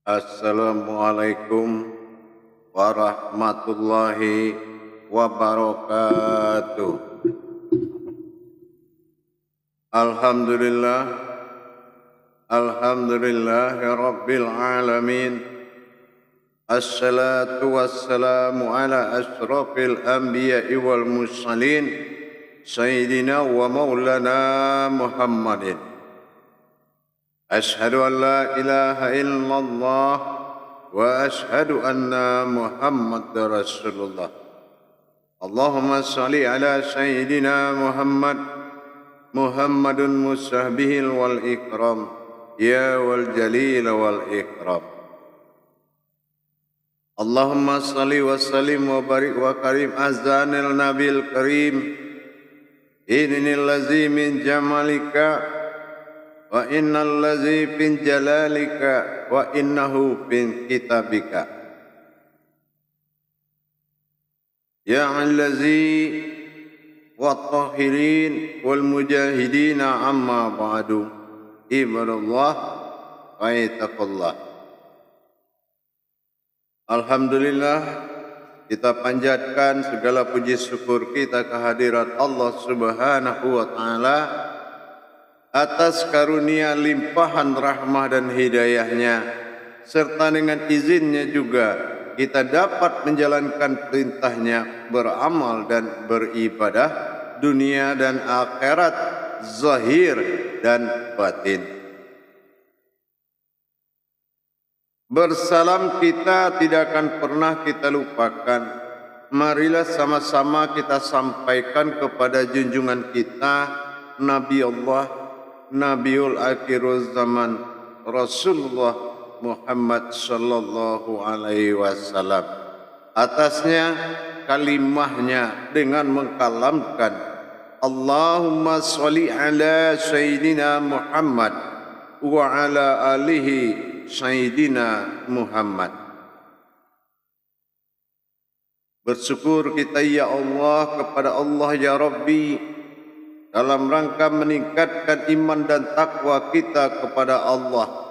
Assalamualaikum warahmatullahi wabarakatuh. Alhamdulillah, alhamdulillahi rabbil alamin. Assalatu wassalamu ala ashrafil anbiya'i wal mursalin, sayyidina wa maulana Muhammadin. Ashhadu an la ilaha illallah wa ashhadu anna Muhammadar Rasulullah. Allahumma salli ala sayyidina Muhammadun musahbihil wal ikram, ya wal jalil wal ikram. Allahumma salli wa sallim wa barik wa karim azanil nabil karim, innil lazi min jamalika wa innal ladzi fin jalalika wa innahu fin kitabika. Ya allazi wa tahirin wal mujahidina amma ba'du, ibadallah wa ittaqullah. Alhamdulillah, kita panjatkan segala puji syukur kita kehadirat Allah Subhanahu wa taala atas karunia limpahan rahmah dan hidayahnya, serta dengan izinnya juga kita dapat menjalankan perintahnya, beramal dan beribadah dunia dan akhirat, zahir dan batin. Bersalam kita tidak akan pernah kita lupakan. Marilah sama-sama kita sampaikan kepada junjungan kita, Nabi Allah, Nabiul Akhirul Zaman, Rasulullah Muhammad sallallahu alaihi wasallam. Atasnya kalimahnya dengan mengkalamkan Allahumma sholli ala Sayyidina Muhammad wa ala alihi Sayyidina Muhammad. Bersyukur kita ya Allah kepada Allah ya Rabbi dalam rangka meningkatkan iman dan takwa kita kepada Allah.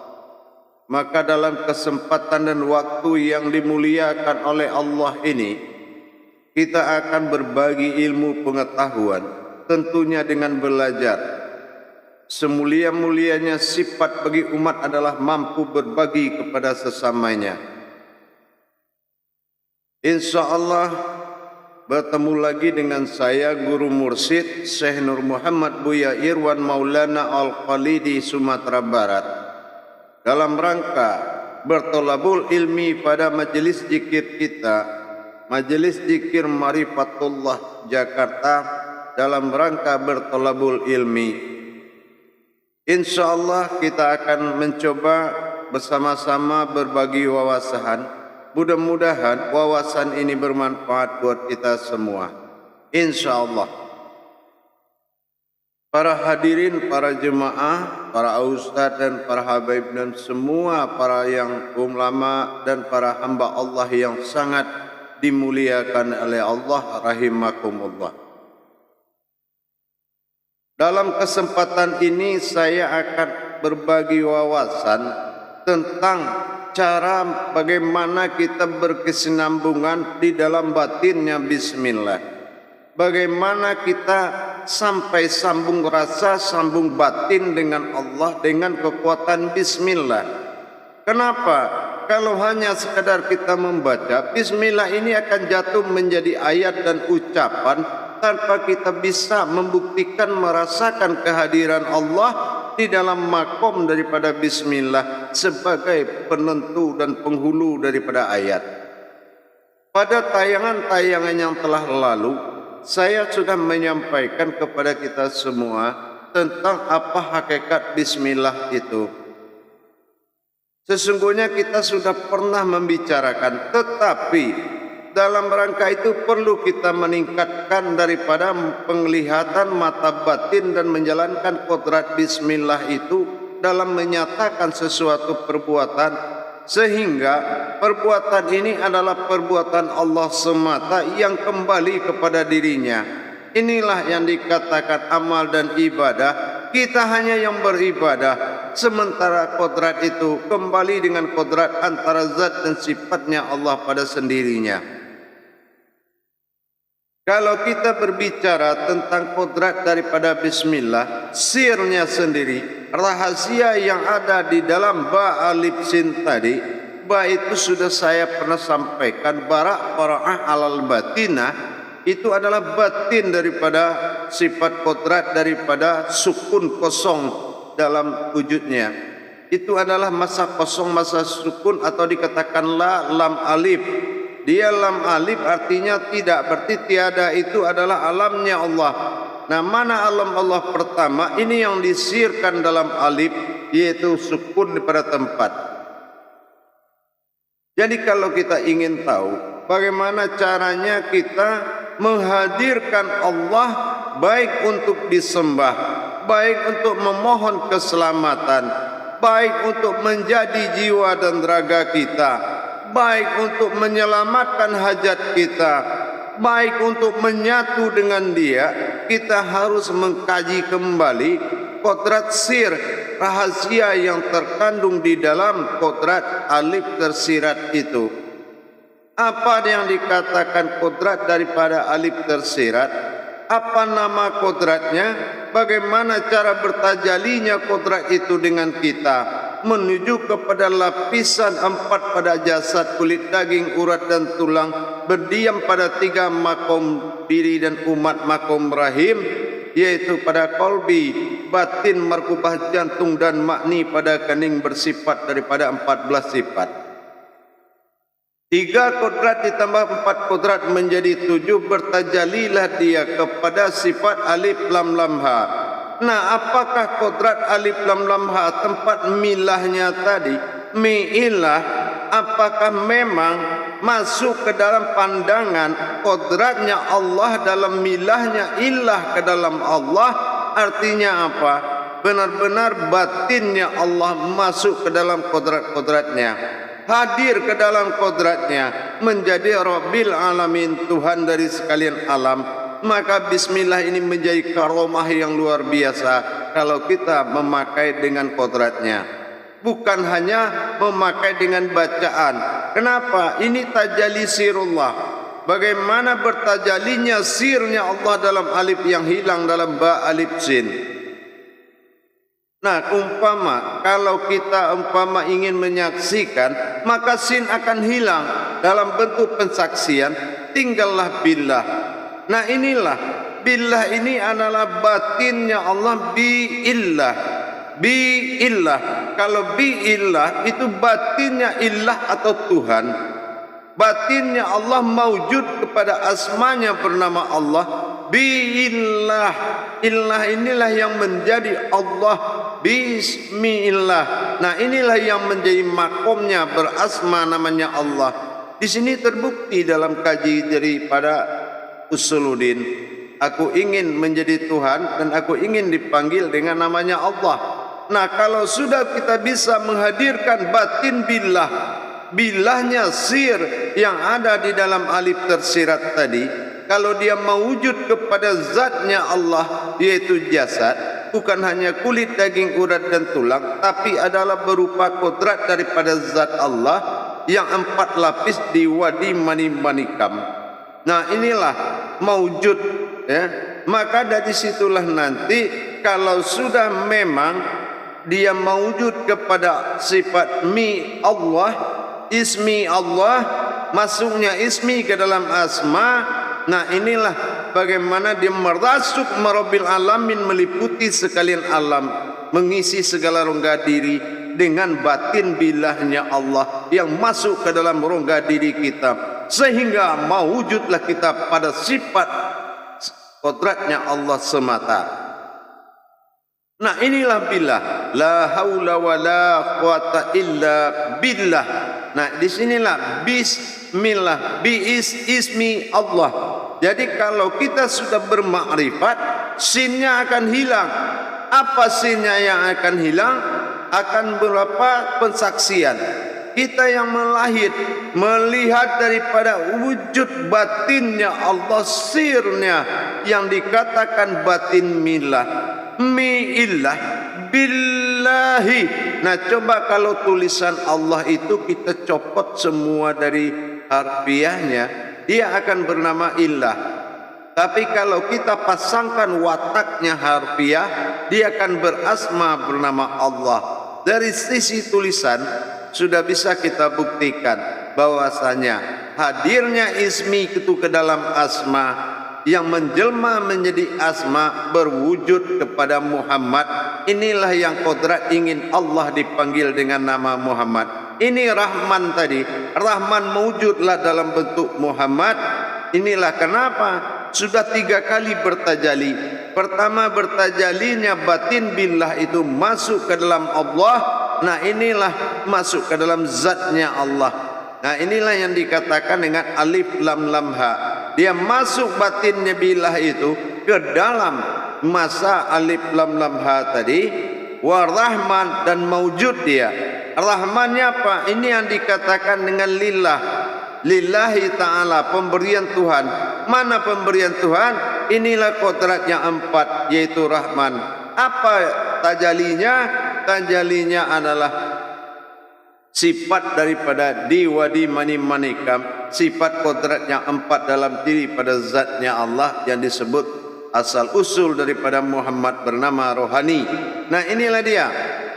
Maka dalam kesempatan dan waktu yang dimuliakan oleh Allah ini, kita akan berbagi ilmu pengetahuan, tentunya dengan belajar. Semulia-mulianya sifat bagi umat adalah mampu berbagi kepada sesamanya. InsyaAllah bertemu lagi dengan saya, Guru Mursyid Syekh Nur Muhammad Buya Irwan Maulana Al-Khalidi, Sumatera Barat, dalam rangka bertolabul ilmi pada majelis zikir kita, Majelis Zikir Marifatullah Jakarta, dalam rangka bertolabul ilmi. InsyaAllah kita akan mencoba bersama-sama berbagi wawasan. Mudah-mudahan wawasan ini bermanfaat buat kita semua, InsyaAllah. Para hadirin, para jemaah, para ustaz dan para habaib dan semua para yang ulama dan para hamba Allah yang sangat dimuliakan oleh Allah rahimakumullah. Dalam kesempatan ini saya akan berbagi wawasan tentang cara bagaimana kita berkesinambungan di dalam batinnya bismillah. Bagaimana kita sampai sambung rasa, sambung batin dengan Allah dengan kekuatan bismillah. Kenapa? Kalau hanya sekadar kita membaca, bismillah ini akan jatuh menjadi ayat dan ucapan tanpa kita bisa membuktikan, merasakan kehadiran Allah di dalam makom daripada bismillah sebagai penentu dan penghulu daripada ayat. Pada tayangan-tayangan yang telah lalu, saya sudah menyampaikan kepada kita semua tentang apa hakikat bismillah itu. Sesungguhnya kita sudah pernah membicarakan, tetapi dalam rangka itu perlu kita meningkatkan daripada penglihatan mata batin dan menjalankan kodrat bismillah itu dalam menyatakan sesuatu perbuatan, sehingga perbuatan ini adalah perbuatan Allah semata yang kembali kepada dirinya. Inilah yang dikatakan amal dan ibadah. Kita hanya yang beribadah, sementara kodrat itu kembali dengan kodrat antara zat dan sifatnya Allah pada sendirinya. Kalau kita berbicara tentang kodrat daripada bismillah, sirnya sendiri, rahasia yang ada di dalam ba alif sin tadi, ba itu sudah saya pernah sampaikan, bara'ah alal batinah, itu adalah batin daripada sifat kodrat daripada sukun kosong dalam wujudnya. Itu adalah masa kosong, masa sukun, atau dikatakan la lam alif. Dia lam alif artinya tidak, berarti tiada, itu adalah alamnya Allah. Nah, mana alam Allah pertama? Ini yang disirkan dalam alif, yaitu sukun pada tempat. Jadi kalau kita ingin tahu bagaimana caranya kita menghadirkan Allah, baik untuk disembah, baik untuk memohon keselamatan, baik untuk menjadi jiwa dan raga kita, baik untuk menyelamatkan hajat kita, baik untuk menyatu dengan Dia, kita harus mengkaji kembali kodrat sir, rahasia yang terkandung di dalam kodrat alif tersirat itu. Apa yang dikatakan kodrat daripada alif tersirat? Apa nama kodratnya? Bagaimana cara bertajalinya kodrat itu dengan kita menuju kepada lapisan 4 pada jasad, kulit, daging, urat dan tulang, berdiam pada 3 makom diri dan umat makom rahim, yaitu pada kolbi, batin, markubah jantung dan makni pada kening, bersifat daripada 14 sifat. 3 kodrat ditambah 4 kodrat menjadi 7. Bertajalilah dia kepada sifat alif lam lam ha. Nah, apakah kodrat alif lam lam ha, tempat milahnya tadi, mi'ilah, apakah memang masuk ke dalam pandangan kodratnya Allah dalam milahnya ilah ke dalam Allah? Artinya apa? Benar-benar batinnya Allah masuk ke dalam kodrat-kodratnya, hadir ke dalam kodratnya, menjadi Rabbil Alamin, Tuhan dari sekalian alam. Maka bismillah ini menjadi karomah yang luar biasa kalau kita memakai dengan kodratnya, bukan hanya memakai dengan bacaan. Kenapa? Ini tajalli sirullah. Bagaimana bertajalinya sirnya Allah dalam alif yang hilang dalam ba alif sin. Nah, kalau kita ingin menyaksikan, maka sin akan hilang dalam bentuk pensaksian, tinggallah billah. Nah, inilah billah, ini adalah batinnya Allah, biillah. Biillah, kalau biillah itu batinnya ilah atau Tuhan. Batinnya Allah maujud kepada asmanya bernama Allah. Biillah, illah inilah yang menjadi Allah. Bismillah. Nah, inilah yang menjadi makomnya berasma namanya Allah. Di sini terbukti dalam kaji daripada Usuluddin, aku ingin menjadi Tuhan dan aku ingin dipanggil dengan namanya Allah. Nah, kalau sudah kita bisa menghadirkan batin billah, billahnya sir yang ada di dalam alif tersirat tadi, kalau dia mewujud kepada zatnya Allah, yaitu jasad, bukan hanya kulit, daging, urat dan tulang, tapi adalah berupa kodrat daripada zat Allah yang 4 lapis di wadi mani manikam. Nah, inilah mewujud, ya. Maka dari situlah nanti kalau sudah memang dia mewujud kepada sifat mi Allah, ismi Allah, masuknya ismi ke dalam asma. Nah, inilah bagaimana dia merasuk Rabbil Alamin, meliputi sekalian alam, mengisi segala rongga diri dengan batin bilahnya Allah yang masuk ke dalam rongga diri kita, sehingga mewujudlah kita pada sifat kodratnya Allah semata. Nah, inilah billah, la haula wa la quwata illa billah. Nah, disinilah bismillah, ismi Allah. Jadi kalau kita sudah bermakrifat, sinnya akan hilang. Apa sinnya yang akan hilang? Akan berupa pensaksian. Kita yang melihat daripada wujud batinnya Allah, sirnya yang dikatakan batin milah, miillah, billah. lillahi. Nah, coba kalau tulisan Allah itu kita copot semua dari harfiahnya, dia akan bernama illah. Tapi kalau kita pasangkan wataknya harfiah, dia akan berasma bernama Allah. Dari sisi tulisan sudah bisa kita buktikan bahwasanya hadirnya ismi itu ke dalam asma yang menjelma menjadi asma berwujud kepada Muhammad. Inilah yang kodrat ingin Allah dipanggil dengan nama Muhammad. Ini Rahman tadi, Rahman mewujudlah dalam bentuk Muhammad. Inilah kenapa sudah 3 kali bertajali. Pertama bertajalinya batin billah itu masuk ke dalam Allah. Nah, inilah masuk ke dalam zatnya Allah. Nah, inilah yang dikatakan dengan alif lam lam ha. Dia masuk batinnya billah itu ke dalam masa alif lam lam ha tadi. Wa rahman, dan maujud dia. Rahmannya apa? Ini yang dikatakan dengan lillah. Lillahi ta'ala, pemberian Tuhan. Mana pemberian Tuhan? Inilah kodrat yang 4, yaitu Rahman. Apa tajalinya? Tajalinya adalah sifat daripada diwadi mani manikam, sifat kodrat yang 4 dalam diri pada zatnya Allah yang disebut asal usul daripada Muhammad bernama rohani. Nah, inilah dia.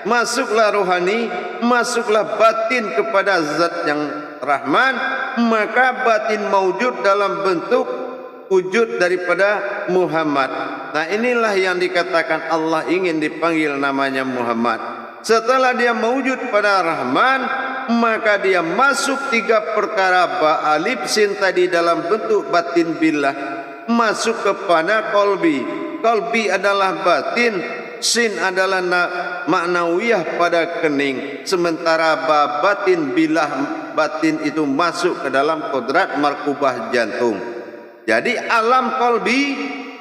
Masuklah rohani, masuklah batin kepada zat yang Rahman, maka batin maujud dalam bentuk wujud daripada Muhammad. Nah, inilah yang dikatakan Allah ingin dipanggil namanya Muhammad. Setelah dia mewujud pada Rahman, maka dia masuk 3 perkara ba alif sin tadi dalam bentuk batin billah masuk kepada qalbi. Qalbi adalah batin, sin adalah maknawiyah pada kening, sementara ba batin billah batin itu masuk ke dalam kodrat markubah jantung. Jadi alam qalbi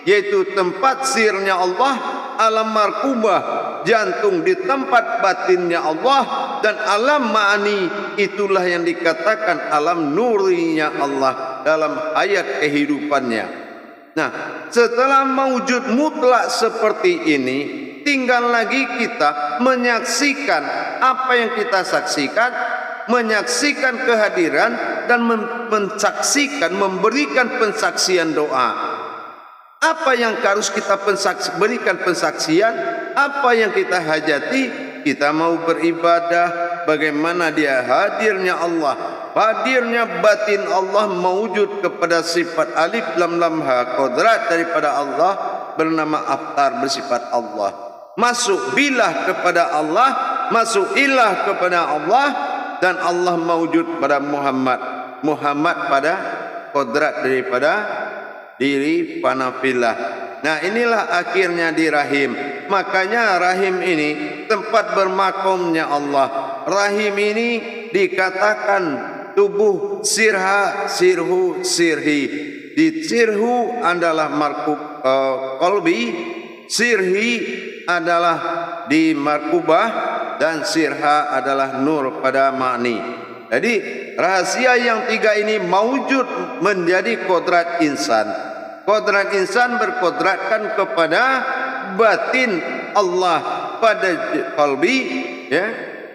yaitu tempat sirnya Allah, alam markubah jantung di tempat batinnya Allah, dan alam ma'ani itulah yang dikatakan alam nurinya Allah dalam ayat kehidupannya. Nah, setelah mewujud mutlak seperti ini, tinggal lagi kita menyaksikan apa yang kita saksikan, menyaksikan kehadiran dan mensaksikan, memberikan pensaksian doa. Apa yang harus kita berikan pensaksian, apa yang kita hajati, kita mau beribadah, bagaimana dia hadirnya Allah, hadirnya batin Allah mewujud kepada sifat alif lam lam ha kodrat daripada Allah bernama aftar bersifat Allah, masuk bilah kepada Allah, masuk ilah kepada Allah, dan Allah mewujud pada Muhammad, Muhammad pada kodrat daripada diri panafilah. Nah, inilah akhirnya di rahim. Makanya rahim ini tempat bermakomnya Allah. Rahim ini dikatakan tubuh sirha, sirhu, sirhi. Di sirhu adalah markub qalbi, sirhi adalah di markubah, dan sirha adalah nur pada ma'ni. Jadi rahasia yang 3 ini mewujud menjadi kodrat insan. Kodrat insan berkodratkan kepada batin Allah pada qalbi, ya,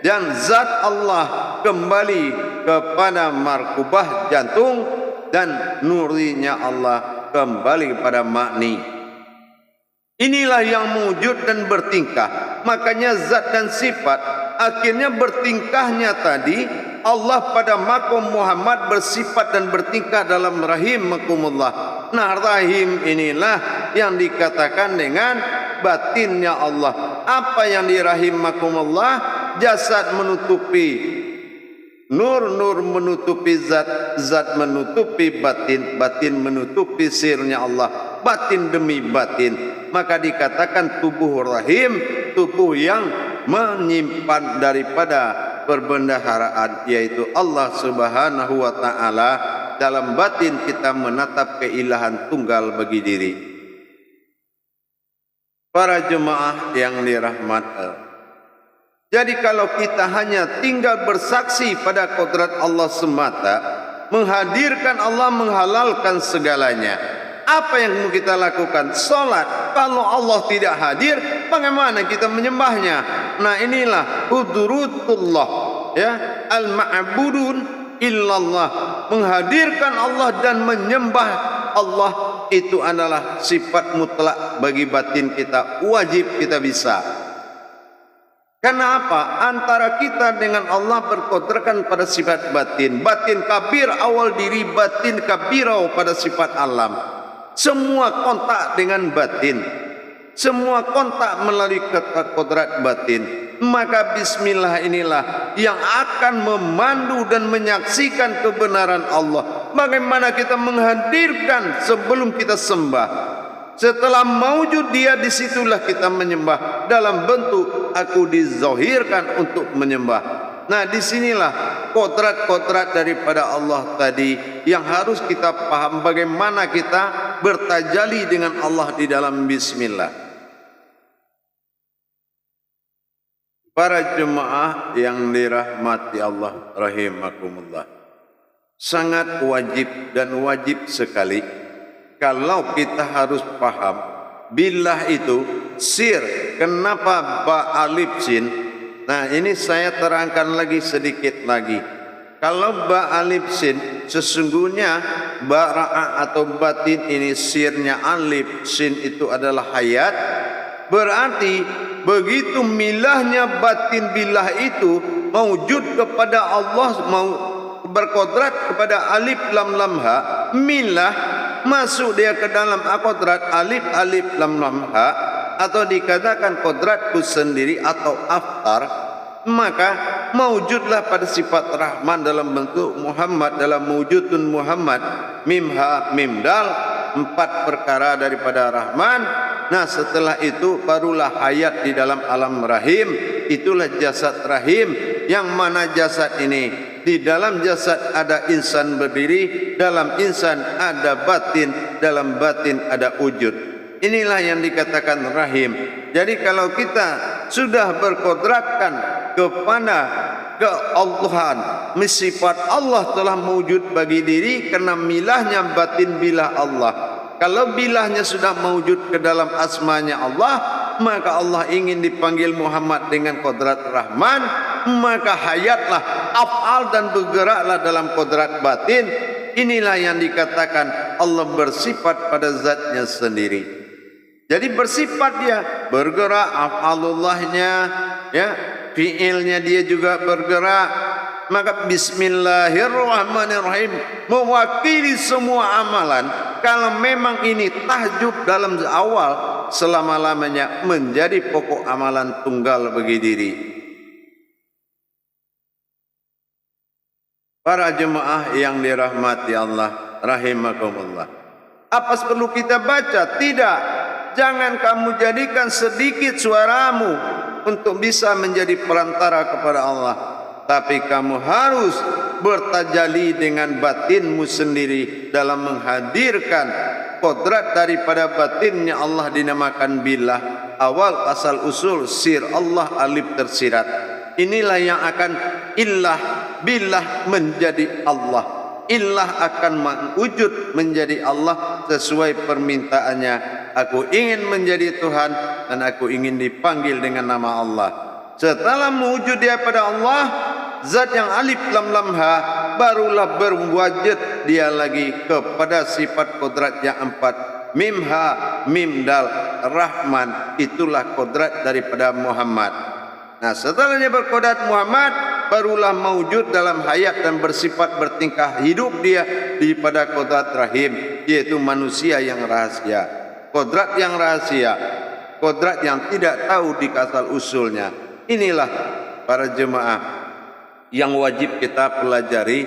dan zat Allah kembali kepada markubah jantung, dan nurinya Allah kembali kepada makni. Inilah yang mewujud dan bertingkah. Makanya zat dan sifat akhirnya bertingkahnya tadi Allah pada makom Muhammad bersifat dan bertingkah dalam rahim makumullah. Nah, rahim inilah yang dikatakan dengan batinnya Allah. Apa yang di rahim makumullah? Jasad menutupi nur, nur menutupi zat, zat menutupi batin, batin menutupi sirnya Allah, batin demi batin. Maka dikatakan tubuh rahim, tubuh yang menyimpan daripada perbendaharaan, yaitu Allah Subhanahu wa ta'ala. Dalam batin kita menatap keilahan tunggal bagi diri. Para jemaah yang dirahmati, jadi kalau kita hanya tinggal bersaksi pada kodrat Allah semata, menghadirkan Allah, menghalalkan segalanya, apa yang kita lakukan? Salat. Kalau Allah tidak hadir, bagaimana kita menyembahnya? Nah inilah hudurutullah, ya, al-ma'budun illallah, menghadirkan Allah dan menyembah Allah itu adalah sifat mutlak bagi batin kita, wajib kita bisa. Karena apa? Antara kita dengan Allah berkodrakan pada sifat batin. Batin kabir awal diri, batin kabirau pada sifat alam. Semua kontak dengan batin. Semua kontak melalui kodrat batin. Maka bismillah inilah yang akan memandu dan menyaksikan kebenaran Allah. Bagaimana kita menghadirkan sebelum kita sembah. Setelah maujud dia, disitulah kita menyembah dalam bentuk aku dizahirkan untuk menyembah. Nah disinilah kodrat-kodrat daripada Allah tadi yang harus kita paham, bagaimana kita bertajali dengan Allah di dalam bismillah. Para jemaah yang dirahmati Allah rahimakumullah, sangat wajib dan wajib sekali kalau kita harus paham billah itu sir. Kenapa ba alif sin? Nah ini saya terangkan lagi sedikit lagi. Kalau ba alif sin, sesungguhnya ba ra'a atau batin ini sirnya alif, sin itu adalah hayat. Berarti begitu milahnya batin billah itu mewujud kepada Allah, mau berkodrat kepada alif lam lam ha, milah masuk dia ke dalam kodrat alif alif lam lam ha, atau dikatakan kodratku sendiri atau aftar, maka mewujudlah pada sifat Rahman dalam bentuk Muhammad, dalam mewujudun Muhammad, mim ha mim dal, 4 perkara daripada Rahman. Nah setelah itu barulah hayat di dalam alam rahim, itulah jasad rahim, yang mana jasad ini di dalam jasad ada insan berdiri, dalam insan ada batin, dalam batin ada wujud. Inilah yang dikatakan rahim. Jadi kalau kita sudah berkodratkan kepada keallahan, sifat Allah telah mewujud bagi diri karena milahnya batin bilah Allah. Kalau bilahnya sudah mewujud ke dalam asmanya Allah, maka Allah ingin dipanggil Muhammad dengan kodrat Rahman, maka hayatlah, af'al dan bergeraklah dalam kodrat batin. Inilah yang dikatakan Allah bersifat pada zatnya sendiri. Jadi bersifat dia bergerak, af'alullahnya, ya, fi'ilnya dia juga bergerak. Maka bismillahirrahmanirrahim mewakili semua amalan. Kalau memang ini tahajud dalam awal, selama-lamanya menjadi pokok amalan tunggal bagi diri. Para jemaah yang dirahmati Allah rahimakumullah, apa perlu kita baca? Tidak. Jangan kamu jadikan sedikit suaramu untuk bisa menjadi perantara kepada Allah, tapi kamu harus bertajali dengan batinmu sendiri dalam menghadirkan kodrat daripada batinnya. Allah dinamakan billah, awal asal usul sir Allah alif tersirat. Inilah yang akan illah billah menjadi Allah. Illah akan mewujud menjadi Allah sesuai permintaannya. Aku ingin menjadi Tuhan dan aku ingin dipanggil dengan nama Allah. Setelah mewujud dia pada Allah, zat yang alif lam lam ha, barulah berwujud dia lagi kepada sifat kodrat yang 4, mim ha mim dal Rahman. Itulah kodrat daripada Muhammad. Nah setelahnya berkodrat Muhammad, barulah mewujud dalam hayat dan bersifat bertingkah hidup dia daripada kodrat rahim, yaitu manusia yang rahasia, kodrat yang rahasia, kodrat yang tidak tahu di asal usulnya. Inilah para jemaah yang wajib kita pelajari,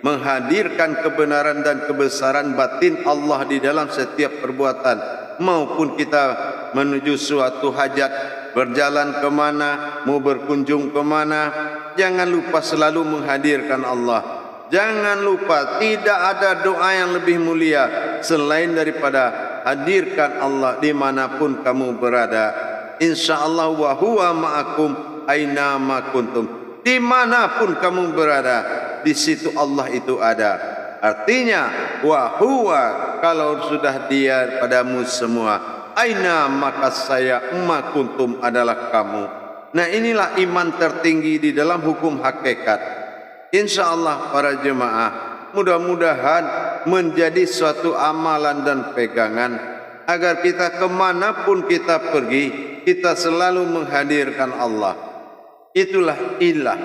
menghadirkan kebenaran dan kebesaran batin Allah di dalam setiap perbuatan, maupun kita menuju suatu hajat, berjalan kemana, mau berkunjung kemana, jangan lupa selalu menghadirkan Allah. Jangan lupa, tidak ada doa yang lebih mulia selain daripada hadirkan Allah dimanapun kamu berada. InsyaAllah wa huwa ma'akum aina ma kuntum. Dimanapun kamu berada, di situ Allah itu ada. Artinya wa huwa, kalau sudah dia padamu semua, aina maka saya ma kuntum adalah kamu. Nah, inilah iman tertinggi di dalam hukum hakikat. Insya Allah para jemaah, mudah-mudahan menjadi suatu amalan dan pegangan agar kita kemanapun kita pergi, kita selalu menghadirkan Allah. Itulah ilah,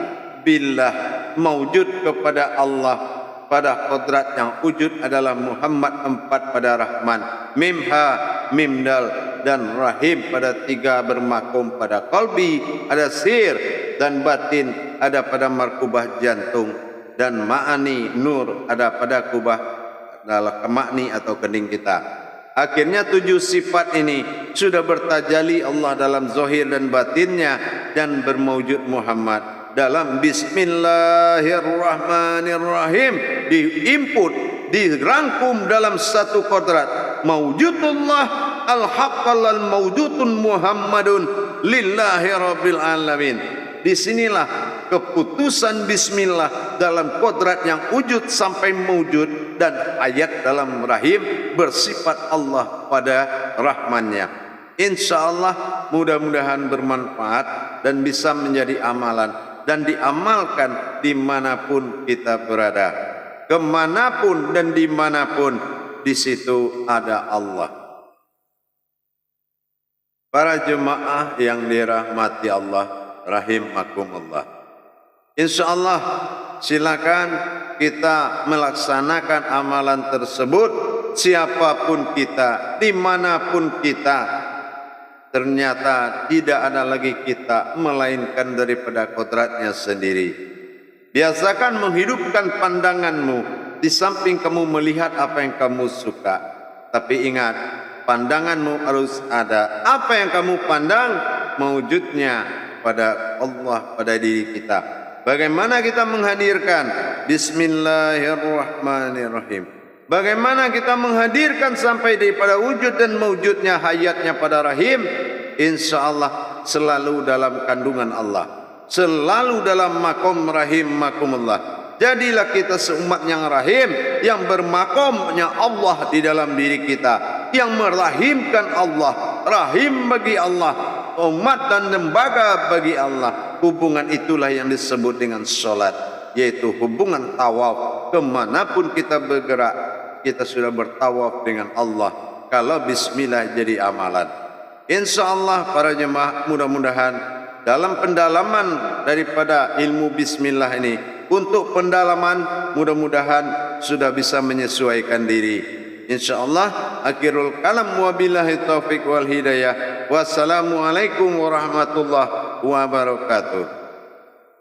billah, maujud kepada Allah. Pada kodrat yang wujud adalah Muhammad, empat pada Rahman, Mim Ha, Mim Dal, dan Rahim pada tiga bermakum pada qalbi, ada sir dan batin, ada pada markubah jantung, dan ma'ani nur ada pada kubah adalah kemakni atau kening kita. Akhirnya 7 sifat ini sudah bertajali Allah dalam zahir dan batinnya dan bermaujud Muhammad. Dalam Bismillahirrahmanirrahim diinput, dirangkum dalam satu kodrat. Mawjudullah al-haqqal al-mawjudun Muhammadun lillahi rabbil alamin. Disinilah keputusan bismillah dalam kodrat yang wujud sampai mewujud, dan ayat dalam rahim bersifat Allah pada rahmannya. InsyaAllah mudah-mudahan bermanfaat dan bisa menjadi amalan dan diamalkan dimanapun kita berada. Kemanapun dan dimanapun, di situ ada Allah. Para jemaah yang dirahmati Allah, rahimakumullah. InsyaAllah silakan kita melaksanakan amalan tersebut. Siapapun kita, dimanapun kita, ternyata tidak ada lagi kita melainkan daripada kodratnya sendiri. Biasakan menghidupkan pandanganmu di samping kamu melihat apa yang kamu suka. Tapi ingat, pandanganmu harus ada. Apa yang kamu pandang, mewujudnya pada Allah, pada diri kita. Bagaimana kita menghadirkan Bismillahirrahmanirrahim? Bagaimana kita menghadirkan sampai daripada wujud dan mewujudnya hayatnya pada rahim? InsyaAllah selalu dalam kandungan Allah, selalu dalam makom rahim makumullah. Jadilah kita seumat yang rahim, yang bermakomnya Allah di dalam diri kita, yang merahimkan Allah, rahim bagi Allah, umat dan lembaga bagi Allah. Hubungan itulah yang disebut dengan solat, yaitu hubungan tawaf. Kemanapun kita bergerak, kita sudah bertawaf dengan Allah. Kalau bismillah jadi amalan. InsyaAllah para jemaah, mudah-mudahan dalam pendalaman daripada ilmu bismillah ini, untuk pendalaman mudah-mudahan sudah bisa menyesuaikan diri. InsyaAllah akhirul kalam, wabillahi taufiq wal hidayah. Wassalamualaikum warahmatullahi wabarakatuh.